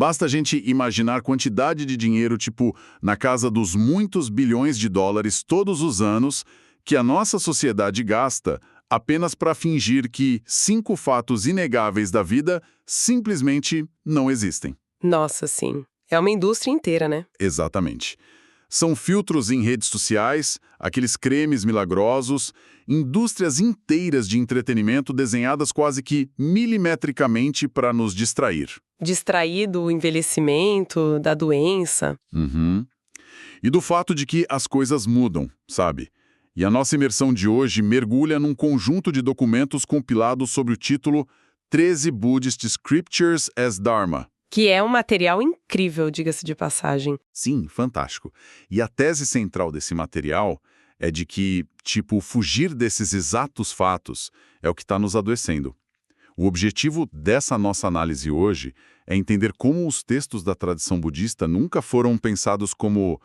Basta a gente imaginar a quantidade de dinheiro, tipo, na casa dos muitos bilhões de dólares todos os anos, que a nossa sociedade gasta apenas para fingir que 5 fatos inegáveis da vida simplesmente não existem. Nossa, sim. É uma indústria inteira, né? Exatamente. São filtros em redes sociais, aqueles cremes milagrosos, indústrias inteiras de entretenimento desenhadas quase que milimetricamente para nos distrair. Distrair do envelhecimento, da doença. Uhum. E do fato de que as coisas mudam, sabe? E a nossa imersão de hoje mergulha num conjunto de documentos compilados sob o título 13 Buddhist Scriptures as Dharma. Que é um material incrível, diga-se de passagem. Sim, fantástico. E a tese central desse material é de que, fugir desses exatos fatos é o que está nos adoecendo. O objetivo dessa nossa análise hoje é entender como os textos da tradição budista nunca foram pensados como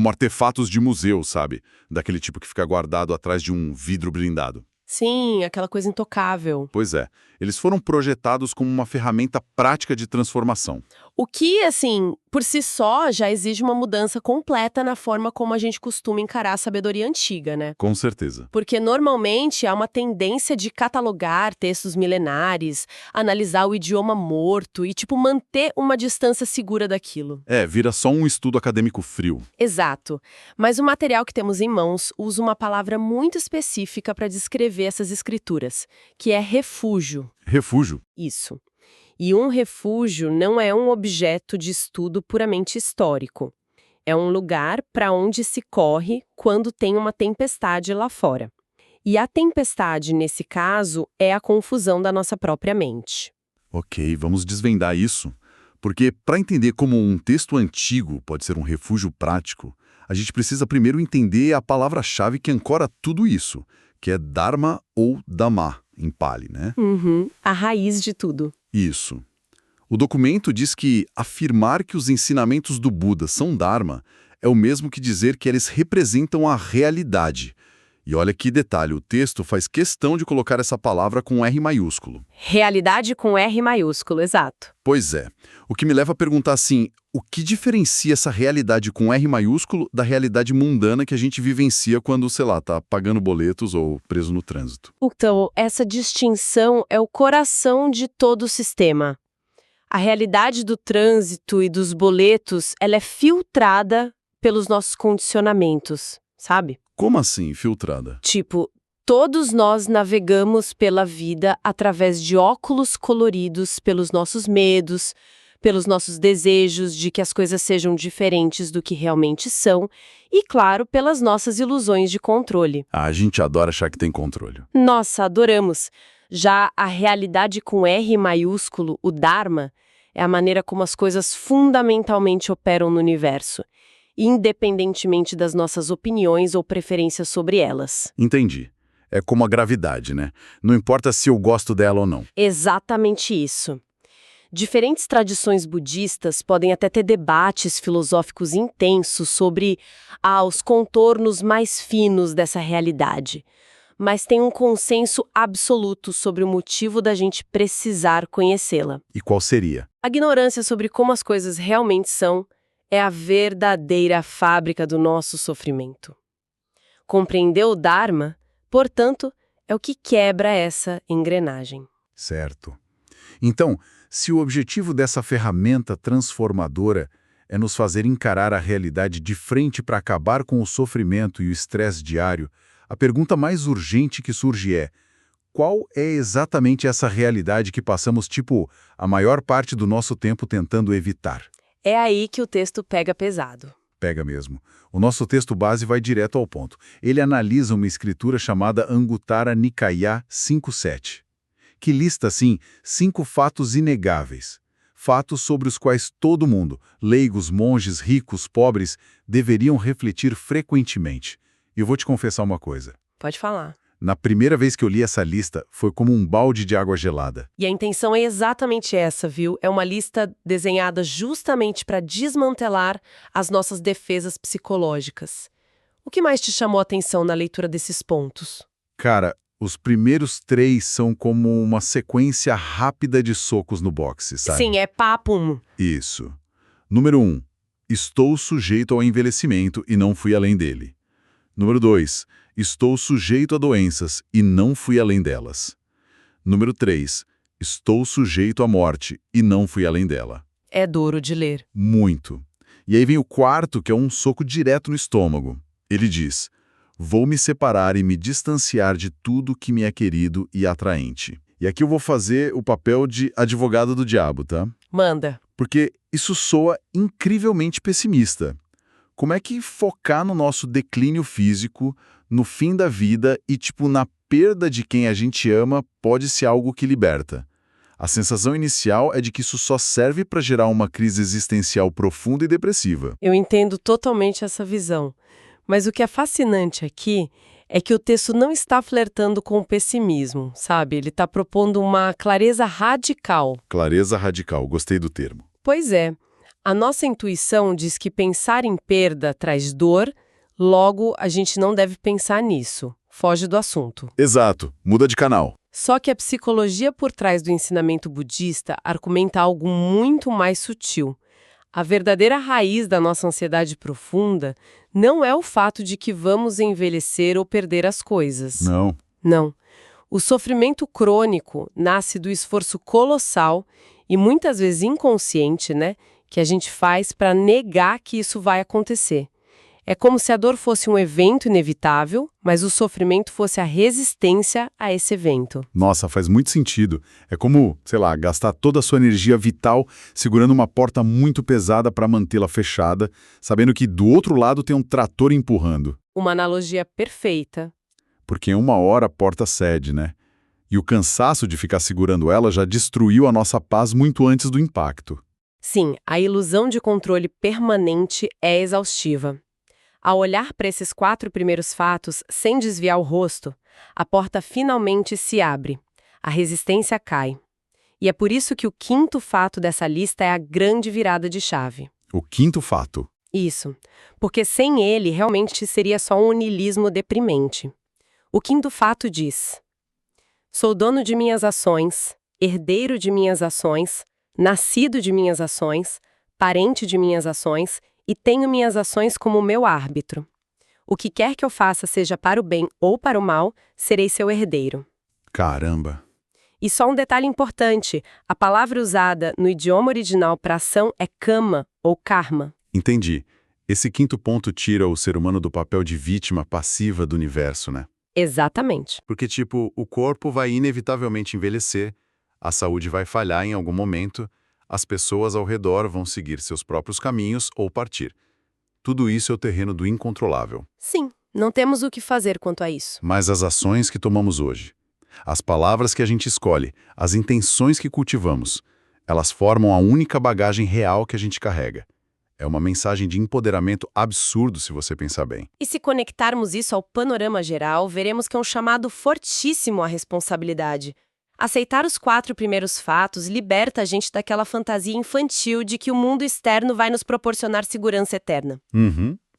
artefatos de museu, sabe? Daquele tipo que fica guardado atrás de um vidro blindado. Sim, aquela coisa intocável. Pois é, eles foram projetados como uma ferramenta prática de transformação. O que, assim, por si só já exige uma mudança completa na forma como a gente costuma encarar a sabedoria antiga, né? Com certeza. Porque normalmente há uma tendência de catalogar textos milenares, analisar o idioma morto e, manter uma distância segura daquilo. Vira só um estudo acadêmico frio. Exato. Mas o material que temos em mãos usa uma palavra muito específica para descrever essas escrituras, que é refúgio. Refúgio? Isso. E um refúgio não é um objeto de estudo puramente histórico. É um lugar para onde se corre quando tem uma tempestade lá fora. E a tempestade, nesse caso, é a confusão da nossa própria mente. Ok, vamos desvendar isso. Porque, para entender como um texto antigo pode ser um refúgio prático, a gente precisa primeiro entender a palavra-chave que ancora tudo isso, que é Dharma ou Dhamma, em Pali, né? A raiz de tudo. Isso. O documento diz que afirmar que os ensinamentos do Buda são Dharma é o mesmo que dizer que eles representam a realidade. E olha que detalhe, o texto faz questão de colocar essa palavra com R maiúsculo. Realidade com R maiúsculo, exato. Pois é. O que me leva a perguntar assim, o que diferencia essa realidade com R maiúsculo da realidade mundana que a gente vivencia quando, tá pagando boletos ou preso no trânsito? Então, essa distinção é o coração de todo o sistema. A realidade do trânsito e dos boletos, ela é filtrada pelos nossos condicionamentos, sabe? Como assim, filtrada? Todos nós navegamos pela vida através de óculos coloridos pelos nossos medos, pelos nossos desejos de que as coisas sejam diferentes do que realmente são e, claro, pelas nossas ilusões de controle. A gente adora achar que tem controle. Nossa, adoramos! Já a realidade com R maiúsculo, o Dharma, é a maneira como as coisas fundamentalmente operam no universo, independentemente das nossas opiniões ou preferências sobre elas. Entendi. É como a gravidade, né? Não importa se eu gosto dela ou não. Exatamente isso. Diferentes tradições budistas podem até ter debates filosóficos intensos sobre os contornos mais finos dessa realidade. Mas tem um consenso absoluto sobre o motivo da gente precisar conhecê-la. E qual seria? A ignorância sobre como as coisas realmente são é a verdadeira fábrica do nosso sofrimento. Compreender o Dharma, portanto, é o que quebra essa engrenagem. Certo. Então, se o objetivo dessa ferramenta transformadora é nos fazer encarar a realidade de frente para acabar com o sofrimento e o estresse diário, a pergunta mais urgente que surge é: qual é exatamente essa realidade que passamos, a maior parte do nosso tempo tentando evitar? É aí que o texto pega pesado. Pega mesmo. O nosso texto base vai direto ao ponto. Ele analisa uma escritura chamada Anguttara Nikaya 5.7, que lista, assim, 5 fatos inegáveis. Fatos sobre os quais todo mundo, leigos, monges, ricos, pobres, deveriam refletir frequentemente. E eu vou te confessar uma coisa. Pode falar. Na primeira vez que eu li essa lista, foi como um balde de água gelada. E a intenção é exatamente essa, viu? É uma lista desenhada justamente para desmantelar as nossas defesas psicológicas. O que mais te chamou a atenção na leitura desses pontos? Cara, Os primeiros 3 são como uma sequência rápida de socos no boxe, sabe? Sim, é papum. Isso. Número 1. Estou sujeito ao envelhecimento e não fui além dele. Número 2. Estou sujeito a doenças e não fui além delas. Número 3. Estou sujeito à morte e não fui além dela. É duro de ler. Muito. E aí vem o quarto, que é um soco direto no estômago. Ele diz: vou me separar e me distanciar de tudo que me é querido e atraente. E aqui eu vou fazer o papel de advogado do diabo, tá? Manda. Porque isso soa incrivelmente pessimista. Como é que focar no nosso declínio físico, no fim da vida e, na perda de quem a gente ama pode ser algo que liberta? A sensação inicial é de que isso só serve para gerar uma crise existencial profunda e depressiva. Eu entendo totalmente essa visão. Mas o que é fascinante aqui é que o texto não está flertando com o pessimismo, sabe? Ele está propondo uma clareza radical. Clareza radical, gostei do termo. Pois é. A nossa intuição diz que pensar em perda traz dor, logo a gente não deve pensar nisso. Foge do assunto. Exato, muda de canal. Só que a psicologia por trás do ensinamento budista argumenta algo muito mais sutil. A verdadeira raiz da nossa ansiedade profunda não é o fato de que vamos envelhecer ou perder as coisas. Não. Não. O sofrimento crônico nasce do esforço colossal e muitas vezes inconsciente, que a gente faz para negar que isso vai acontecer. É como se a dor fosse um evento inevitável, mas o sofrimento fosse a resistência a esse evento. Nossa, faz muito sentido. É como, gastar toda a sua energia vital segurando uma porta muito pesada para mantê-la fechada, sabendo que do outro lado tem um trator empurrando. Uma analogia perfeita. Porque em uma hora a porta cede, né? E o cansaço de ficar segurando ela já destruiu a nossa paz muito antes do impacto. Sim, a ilusão de controle permanente é exaustiva. Ao olhar para esses 4 primeiros fatos, sem desviar o rosto, a porta finalmente se abre. A resistência cai. E é por isso que o 5º fato dessa lista é a grande virada de chave. O 5º fato. Isso. Porque sem ele, realmente seria só um niilismo deprimente. O 5º fato diz: sou dono de minhas ações, herdeiro de minhas ações, nascido de minhas ações, parente de minhas ações e tenho minhas ações como meu árbitro. O que quer que eu faça, seja para o bem ou para o mal, serei seu herdeiro. Caramba! E só um detalhe importante, a palavra usada no idioma original para ação é kama ou karma. Entendi. Esse 5º ponto tira o ser humano do papel de vítima passiva do universo, né? Exatamente. Porque, o corpo vai inevitavelmente envelhecer, a saúde vai falhar em algum momento, as pessoas ao redor vão seguir seus próprios caminhos ou partir. Tudo isso é o terreno do incontrolável. Sim, não temos o que fazer quanto a isso. Mas as ações que tomamos hoje, as palavras que a gente escolhe, as intenções que cultivamos, elas formam a única bagagem real que a gente carrega. É uma mensagem de empoderamento absurdo, se você pensar bem. E se conectarmos isso ao panorama geral, veremos que é um chamado fortíssimo à responsabilidade. Aceitar os 4 primeiros fatos liberta a gente daquela fantasia infantil de que o mundo externo vai nos proporcionar segurança eterna.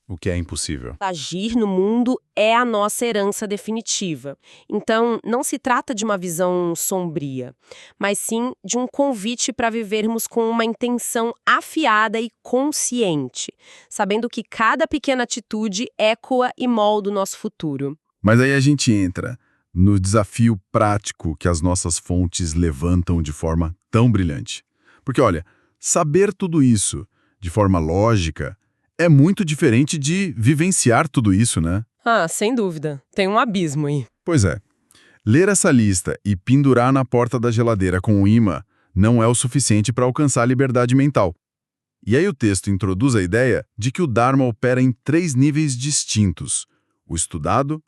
O que é impossível. Agir no mundo é a nossa herança definitiva. Então, não se trata de uma visão sombria, mas sim de um convite para vivermos com uma intenção afiada e consciente, sabendo que cada pequena atitude ecoa e molda o nosso futuro. Mas aí a gente entra no desafio prático que as nossas fontes levantam de forma tão brilhante. Porque, olha, saber tudo isso de forma lógica é muito diferente de vivenciar tudo isso, né? Ah, sem dúvida. Tem um abismo aí. Pois é. Ler essa lista e pendurar na porta da geladeira com um imã não é o suficiente para alcançar a liberdade mental. E aí o texto introduz a ideia de que o Dharma opera em 3 níveis distintos: o estudado,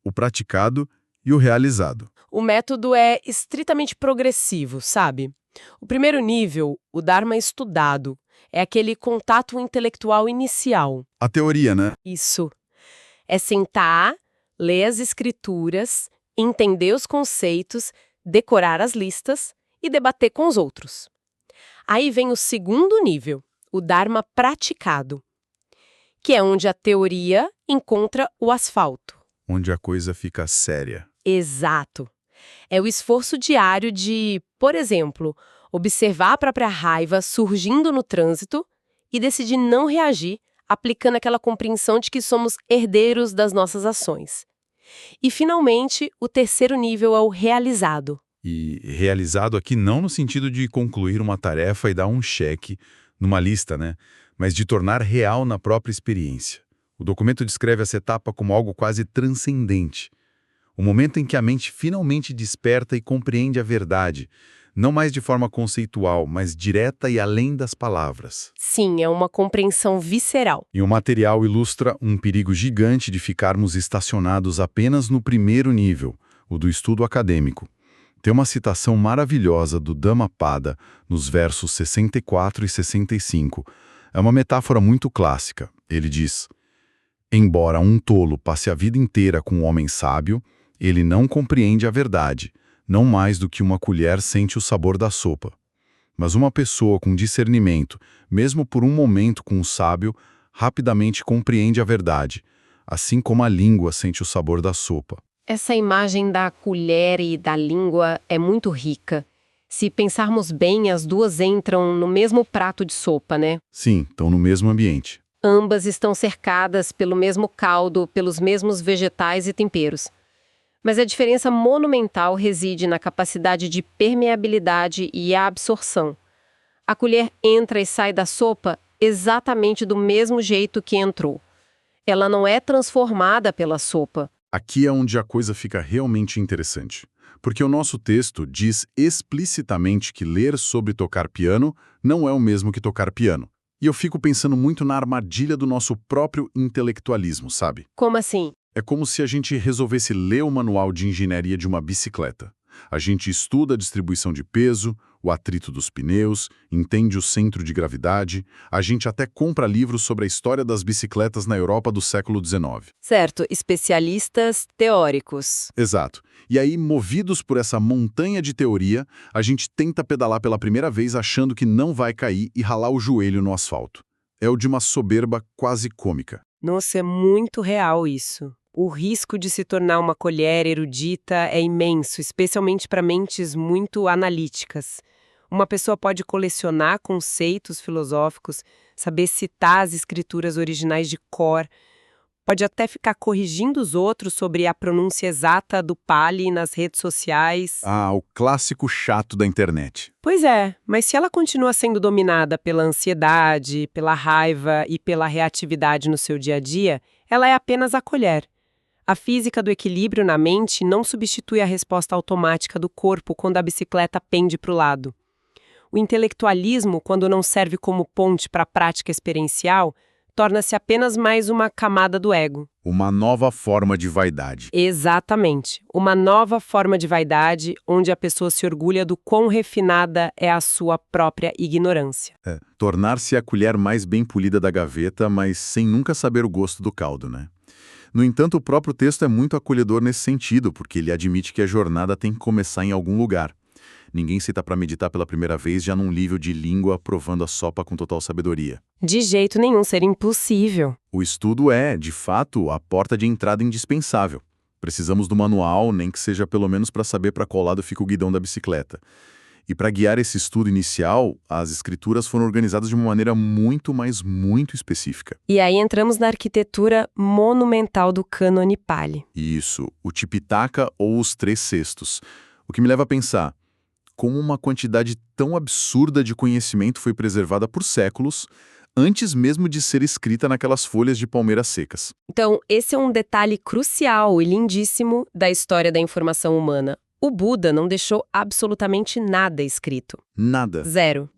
o praticado e o realizado. O método é estritamente progressivo, sabe? O primeiro nível, o Dharma estudado, é aquele contato intelectual inicial. A teoria, né? Isso. É sentar, ler as escrituras, entender os conceitos, decorar as listas e debater com os outros. Aí vem o segundo nível, o Dharma praticado, que é onde a teoria encontra o asfalto. Onde a coisa fica séria. Exato. É o esforço diário de, por exemplo, observar a própria raiva surgindo no trânsito e decidir não reagir, aplicando aquela compreensão de que somos herdeiros das nossas ações. E, finalmente, o terceiro nível é o realizado. E realizado aqui não no sentido de concluir uma tarefa e dar um cheque numa lista, né? Mas de tornar real na própria experiência. O documento descreve essa etapa como algo quase transcendente. O momento em que a mente finalmente desperta e compreende a verdade, não mais de forma conceitual, mas direta e além das palavras. Sim, é uma compreensão visceral. E o material ilustra um perigo gigante de ficarmos estacionados apenas no primeiro nível, o do estudo acadêmico. Tem uma citação maravilhosa do Dhammapada, nos versos 64 e 65. É uma metáfora muito clássica. Ele diz: embora um tolo passe a vida inteira com um homem sábio, ele não compreende a verdade, não mais do que uma colher sente o sabor da sopa. Mas uma pessoa com discernimento, mesmo por um momento com o sábio, rapidamente compreende a verdade, assim como a língua sente o sabor da sopa. Essa imagem da colher e da língua é muito rica. Se pensarmos bem, as duas entram no mesmo prato de sopa, né? Sim, estão no mesmo ambiente. Ambas estão cercadas pelo mesmo caldo, pelos mesmos vegetais e temperos. Mas a diferença monumental reside na capacidade de permeabilidade e a absorção. A colher entra e sai da sopa exatamente do mesmo jeito que entrou. Ela não é transformada pela sopa. Aqui é onde a coisa fica realmente interessante, porque o nosso texto diz explicitamente que ler sobre tocar piano não é o mesmo que tocar piano. E eu fico pensando muito na armadilha do nosso próprio intelectualismo, sabe? Como assim? É como se a gente resolvesse ler o manual de engenharia de uma bicicleta. A gente estuda a distribuição de peso, o atrito dos pneus, entende o centro de gravidade, a gente até compra livros sobre a história das bicicletas na Europa do século XIX. Certo, especialistas teóricos. Exato. E aí, movidos por essa montanha de teoria, a gente tenta pedalar pela primeira vez achando que não vai cair e ralar o joelho no asfalto. É o de uma soberba quase cômica. Nossa, é muito real isso. O risco de se tornar uma colher erudita é imenso, especialmente para mentes muito analíticas. Uma pessoa pode colecionar conceitos filosóficos, saber citar as escrituras originais de cor, pode até ficar corrigindo os outros sobre a pronúncia exata do Pali nas redes sociais. Ah, o clássico chato da internet. Pois é, mas se ela continua sendo dominada pela ansiedade, pela raiva e pela reatividade no seu dia a dia, ela é apenas a colher. A física do equilíbrio na mente não substitui a resposta automática do corpo quando a bicicleta pende para o lado. O intelectualismo, quando não serve como ponte para a prática experiencial, torna-se apenas mais uma camada do ego. Uma nova forma de vaidade. Exatamente. Uma nova forma de vaidade onde a pessoa se orgulha do quão refinada é a sua própria ignorância. Tornar-se a colher mais bem polida da gaveta, mas sem nunca saber o gosto do caldo, né? No entanto, o próprio texto é muito acolhedor nesse sentido, porque ele admite que a jornada tem que começar em algum lugar. Ninguém senta para meditar pela primeira vez já num nível de língua provando a sopa com total sabedoria. De jeito nenhum, seria impossível. O estudo é, de fato, a porta de entrada indispensável. Precisamos do manual, nem que seja pelo menos para saber para qual lado fica o guidão da bicicleta. E para guiar esse estudo inicial, as escrituras foram organizadas de uma maneira muito, mas muito específica. E aí entramos na arquitetura monumental do cânone Pali. Isso, o Tipitaka ou os 3 cestos. O que me leva a pensar, como uma quantidade tão absurda de conhecimento foi preservada por séculos, antes mesmo de ser escrita naquelas folhas de palmeira secas. Então, esse é um detalhe crucial e lindíssimo da história da informação humana. O Buda não deixou absolutamente nada escrito. Nada. Zero.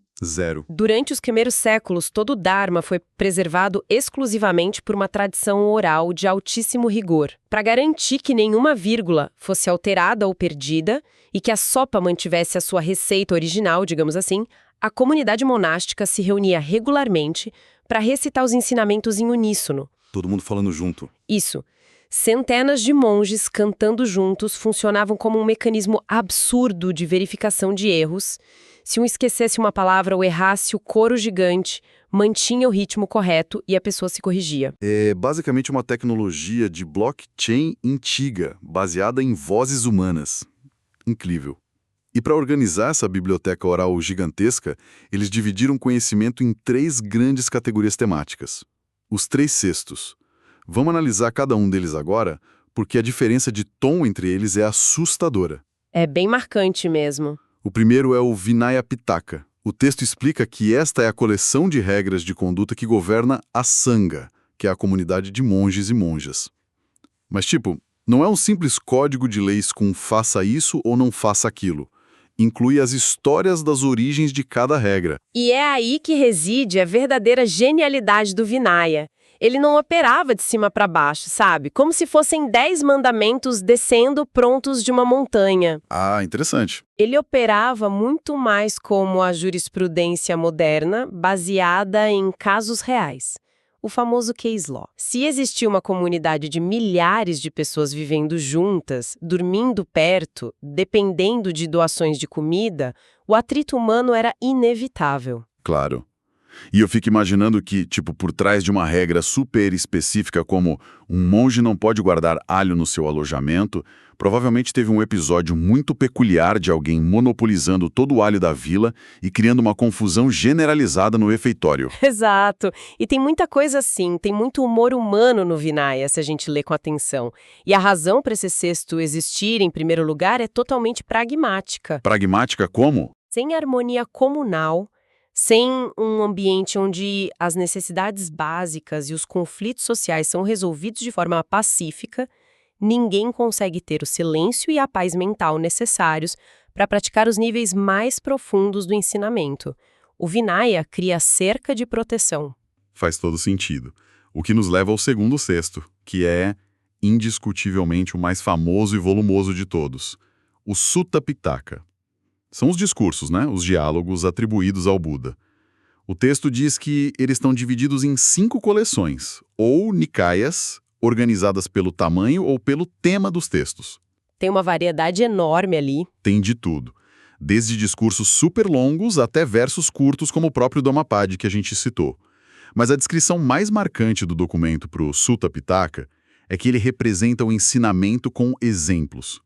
Durante os primeiros séculos, todo o Dharma foi preservado exclusivamente por uma tradição oral de altíssimo rigor, para garantir que nenhuma vírgula fosse alterada ou perdida e que a sopa mantivesse a sua receita original, digamos assim. A comunidade monástica se reunia regularmente para recitar os ensinamentos em uníssono. Todo mundo falando junto. Isso. Centenas de monges cantando juntos funcionavam como um mecanismo absurdo de verificação de erros, Se um esquecesse uma palavra ou errasse, o coro gigante mantinha o ritmo correto e a pessoa se corrigia. É basicamente uma tecnologia de blockchain antiga, baseada em vozes humanas. Incrível. E para organizar essa biblioteca oral gigantesca, eles dividiram o conhecimento em 3 grandes categorias temáticas. Os 3 cestos. Vamos analisar cada um deles agora, porque a diferença de tom entre eles é assustadora. É bem marcante mesmo. O primeiro é o Vinaya Pitaka. O texto explica que esta é a coleção de regras de conduta que governa a Sangha, que é a comunidade de monges e monjas. Mas, não é um simples código de leis com faça isso ou não faça aquilo. Inclui as histórias das origens de cada regra. E é aí que reside a verdadeira genialidade do Vinaya. Ele não operava de cima para baixo, sabe? Como se fossem 10 mandamentos descendo prontos de uma montanha. Ah, interessante. Ele operava muito mais como a jurisprudência moderna, baseada em casos reais. O famoso case law. Se existia uma comunidade de milhares de pessoas vivendo juntas, dormindo perto, dependendo de doações de comida, o atrito humano era inevitável. Claro. E eu fico imaginando que, por trás de uma regra super específica como um monge não pode guardar alho no seu alojamento, provavelmente teve um episódio muito peculiar de alguém monopolizando todo o alho da vila e criando uma confusão generalizada no refeitório. Exato. E tem muita coisa assim, tem muito humor humano no Vinaya, se a gente lê com atenção. E a razão para esse cesto existir, em primeiro lugar, é totalmente pragmática. Pragmática como? Sem harmonia comunal, sem um ambiente onde as necessidades básicas e os conflitos sociais são resolvidos de forma pacífica, ninguém consegue ter o silêncio e a paz mental necessários para praticar os níveis mais profundos do ensinamento. O Vinaya cria cerca de proteção. Faz todo sentido. O que nos leva ao segundo cesto, que é, indiscutivelmente, o mais famoso e volumoso de todos, o Sutta Pitaka. São os discursos, os diálogos atribuídos ao Buda. O texto diz que eles estão divididos em 5 coleções, ou nikayas, organizadas pelo tamanho ou pelo tema dos textos. Tem uma variedade enorme ali. Tem de tudo. Desde discursos super longos até versos curtos como o próprio Dhammapada que a gente citou. Mas a descrição mais marcante do documento para o Sutta Pitaka é que ele representa o ensinamento com exemplos.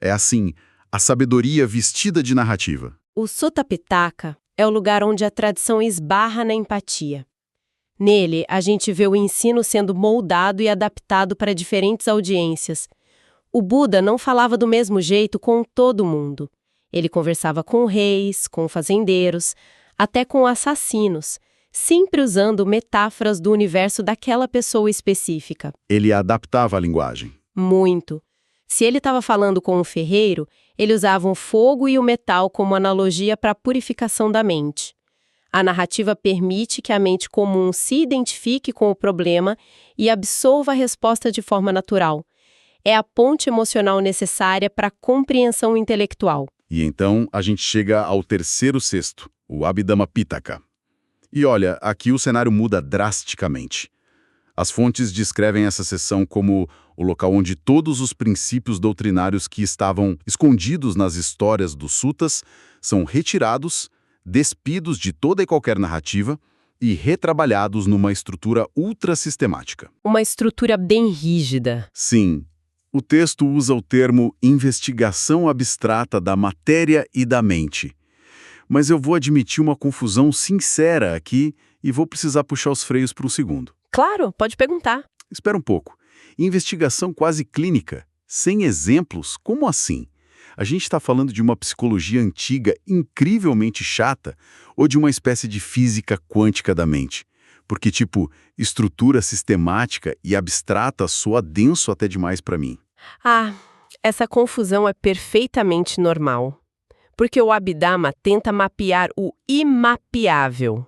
É assim, a sabedoria vestida de narrativa. O Sutta Pitaka é o lugar onde a tradição esbarra na empatia. Nele, a gente vê o ensino sendo moldado e adaptado para diferentes audiências. O Buda não falava do mesmo jeito com todo mundo. Ele conversava com reis, com fazendeiros, até com assassinos, sempre usando metáforas do universo daquela pessoa específica. Ele adaptava a linguagem. Muito. Se ele estava falando com um ferreiro, ele usava o fogo e o metal como analogia para a purificação da mente. A narrativa permite que a mente comum se identifique com o problema e absorva a resposta de forma natural. É a ponte emocional necessária para a compreensão intelectual. E então a gente chega ao terceiro cesto, o Abhidhamma Pitaka. E olha, aqui o cenário muda drasticamente. As fontes descrevem essa seção como o local onde todos os princípios doutrinários que estavam escondidos nas histórias dos suttas são retirados, despidos de toda e qualquer narrativa e retrabalhados numa estrutura ultra-sistemática. Uma estrutura bem rígida. Sim, o texto usa o termo investigação abstrata da matéria e da mente. Mas eu vou admitir uma confusão sincera aqui e vou precisar puxar os freios por um segundo. Claro, pode perguntar. Espera um pouco. Investigação quase clínica, sem exemplos, como assim? A gente está falando de uma psicologia antiga incrivelmente chata ou de uma espécie de física quântica da mente? Porque, estrutura sistemática e abstrata soa denso até demais para mim. Ah, essa confusão é perfeitamente normal. Porque o Abhidhamma tenta mapear o imapeável.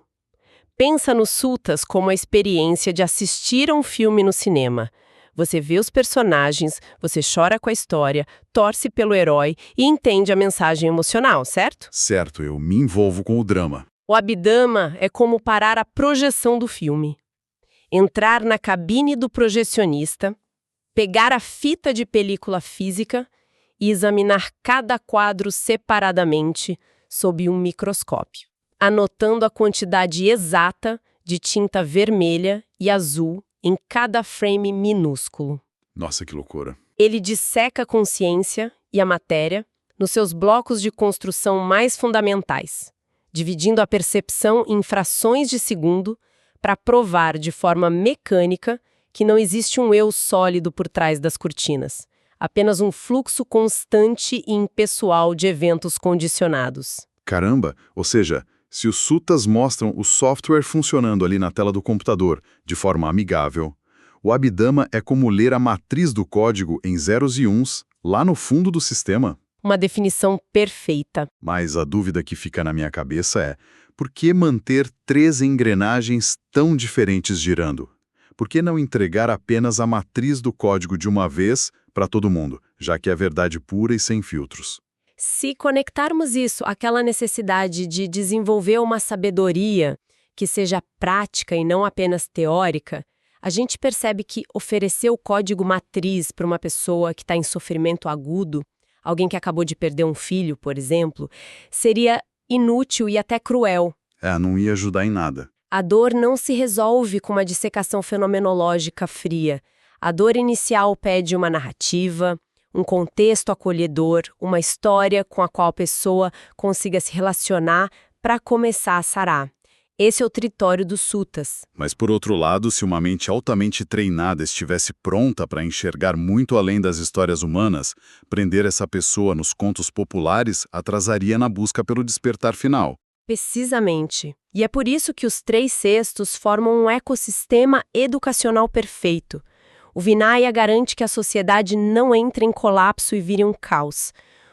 Pensa nos suttas como a experiência de assistir a um filme no cinema. Você vê os personagens, você chora com a história, torce pelo herói e entende a mensagem emocional, certo? Certo, eu me envolvo com o drama. O Abhidhamma é como parar a projeção do filme. Entrar na cabine do projecionista, pegar a fita de película física e examinar cada quadro separadamente, sob um microscópio, anotando a quantidade exata de tinta vermelha e azul em cada frame minúsculo. Nossa, que loucura. Ele disseca a consciência e a matéria nos seus blocos de construção mais fundamentais, dividindo a percepção em frações de segundo para provar de forma mecânica que não existe um eu sólido por trás das cortinas, apenas um fluxo constante e impessoal de eventos condicionados. Caramba, ou seja, se os sutas mostram o software funcionando ali na tela do computador de forma amigável, o Abhidhamma é como ler a matriz do código em zeros e uns lá no fundo do sistema. Uma definição perfeita. Mas a dúvida que fica na minha cabeça é: por que manter 3 engrenagens tão diferentes girando? Por que não entregar apenas a matriz do código de uma vez para todo mundo, já que é verdade pura e sem filtros? Se conectarmos isso àquela necessidade de desenvolver uma sabedoria que seja prática e não apenas teórica, a gente percebe que oferecer o código matriz para uma pessoa que está em sofrimento agudo, alguém que acabou de perder um filho, por exemplo, seria inútil e até cruel. Não ia ajudar em nada. A dor não se resolve com uma dissecação fenomenológica fria. A dor inicial pede uma narrativa, um contexto acolhedor, uma história com a qual a pessoa consiga se relacionar para começar a sarar. Esse é o tritório dos sutas. Mas, por outro lado, se uma mente altamente treinada estivesse pronta para enxergar muito além das histórias humanas, prender essa pessoa nos contos populares atrasaria na busca pelo despertar final. Precisamente. E é por isso que os 3 cestos formam um ecossistema educacional perfeito. O Vinaya garante que a sociedade não entre em colapso e vire um caos.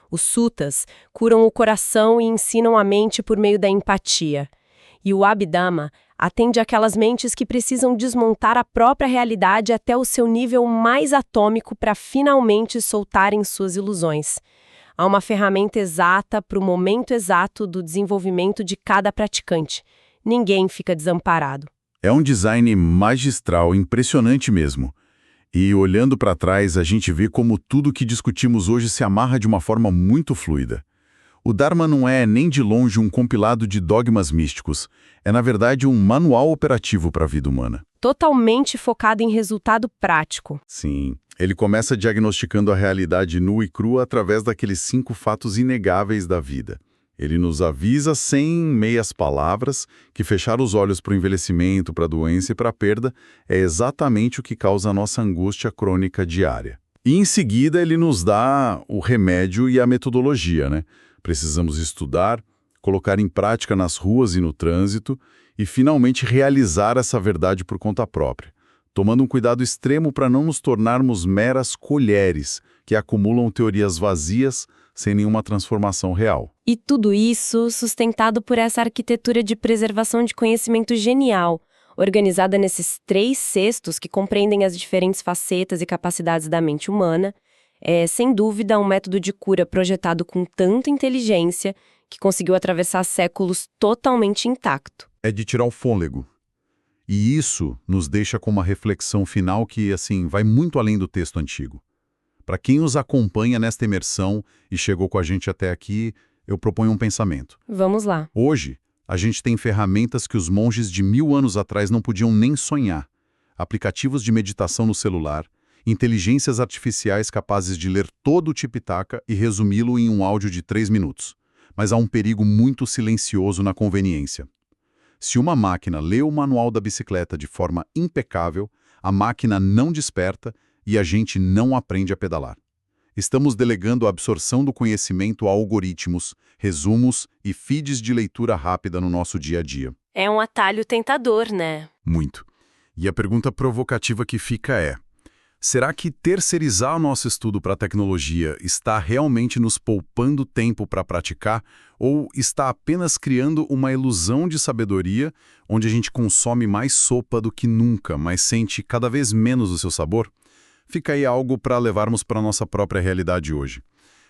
Os sutas curam o coração e ensinam a mente por meio da empatia. E o Abhidhamma atende aquelas mentes que precisam desmontar a própria realidade até o seu nível mais atômico para finalmente soltarem suas ilusões. Há uma ferramenta exata para o momento exato do desenvolvimento de cada praticante. Ninguém fica desamparado. É um design magistral, impressionante mesmo. E olhando para trás, a gente vê como tudo que discutimos hoje se amarra de uma forma muito fluida. O Dharma não é nem de longe um compilado de dogmas místicos. É, na verdade, um manual operativo para a vida humana. Totalmente focado em resultado prático. Sim. Ele começa diagnosticando a realidade nua e crua através daqueles 5 fatos inegáveis da vida. Ele nos avisa sem meias palavras que fechar os olhos para o envelhecimento, para a doença e para a perda é exatamente o que causa a nossa angústia crônica diária. E em seguida ele nos dá o remédio e a metodologia, né? Precisamos estudar, colocar em prática nas ruas e no trânsito e finalmente realizar essa verdade por conta própria, tomando um cuidado extremo para não nos tornarmos meras colheres que acumulam teorias vazias sem nenhuma transformação real. E tudo isso sustentado por essa arquitetura de preservação de conhecimento genial, organizada nesses 3 cestos que compreendem as diferentes facetas e capacidades da mente humana. É, sem dúvida, um método de cura projetado com tanta inteligência que conseguiu atravessar séculos totalmente intacto. É de tirar o fôlego. E isso nos deixa com uma reflexão final que, assim, vai muito além do texto antigo. Para quem os acompanha nesta imersão e chegou com a gente até aqui, eu proponho um pensamento. Vamos lá. Hoje, a gente tem ferramentas que os monges de 1000 anos atrás não podiam nem sonhar. Aplicativos de meditação no celular, inteligências artificiais capazes de ler todo o Tipitaka e resumi-lo em um áudio de 3 minutos. Mas há um perigo muito silencioso na conveniência. Se uma máquina lê o manual da bicicleta de forma impecável, a máquina não desperta e a gente não aprende a pedalar. Estamos delegando a absorção do conhecimento a algoritmos, resumos e feeds de leitura rápida no nosso dia a dia. É um atalho tentador, né? Muito. E a pergunta provocativa que fica é: será que terceirizar o nosso estudo para a tecnologia está realmente nos poupando tempo para praticar ou está apenas criando uma ilusão de sabedoria onde a gente consome mais sopa do que nunca, mas sente cada vez menos o seu sabor? Fica aí algo para levarmos para a nossa própria realidade hoje.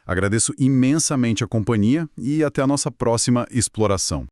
Agradeço imensamente a companhia e até a nossa próxima exploração.